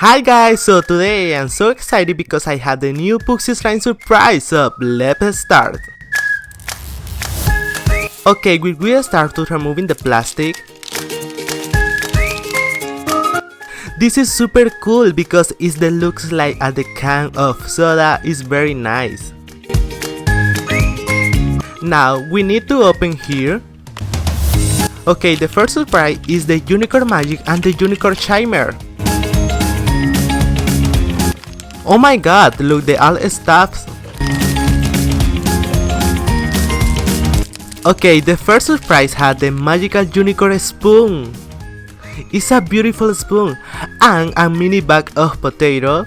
Hi guys, so today I'm so excited because I have the new Poopsie slime surprise, so let's start. Okay, we will start with removing the plastic. This is super cool because it looks like the can of soda is very nice. Now we need to open here. Okay, the first surprise is the unicorn magic and the unicorn chimer. Oh my god, look, they all stuffs. Okay, the first surprise had the magical unicorn spoon. It's a beautiful spoon and a mini bag of potato.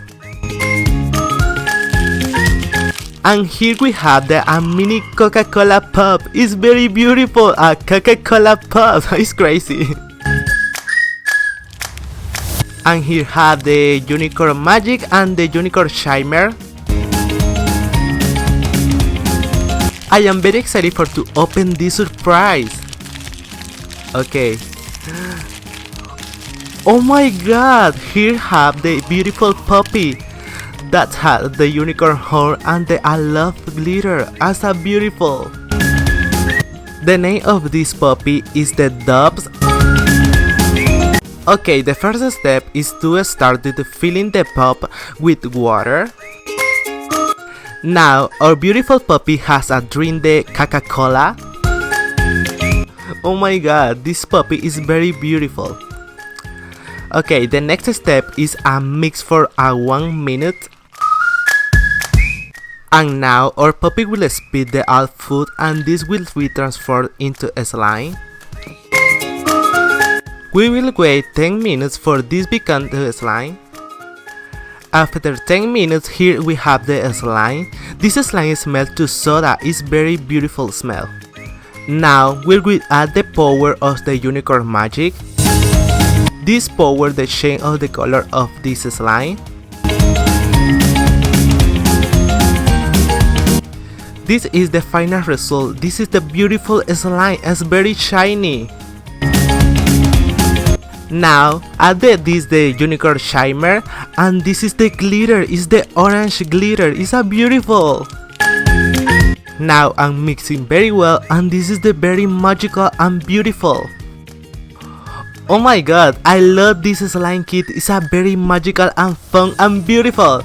And here we have the mini Coca-Cola pop. It's very beautiful, a Coca-Cola pop. It's crazy. And here have the unicorn magic and the unicorn chimer. I am very excited to open this surprise. Okay. Oh my god, here have the beautiful puppy that has the unicorn horn and the I love glitter as a beautiful. The name of this puppy is the Doves. Okay, the first step is to start with filling the pop with water. Now our beautiful puppy has drink the Coca-Cola. Oh my god, this puppy is very beautiful. Okay, the next step is a mix for 1 minute. And now our puppy will spit the all food and this will be transformed into a slime. We will wait 10 minutes for this become the slime. After 10 minutes, here we have the slime. This slime smells to soda, it's very beautiful smell. Now we will add the power of the unicorn magic. This power the change of the color of this slime. This is the final result. This is the beautiful slime, it's very shiny. Now add this the unicorn chimer and this is the glitter, it's the orange glitter, it's a beautiful. Now I'm mixing very well and this is the very magical and beautiful. Oh my god, I love this slime kit, it's a very magical and fun and beautiful.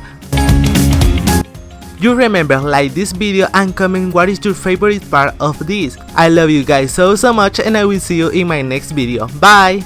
You remember, like this video and comment what is your favorite part of this. I love you guys so much and I will see you in my next video. Bye!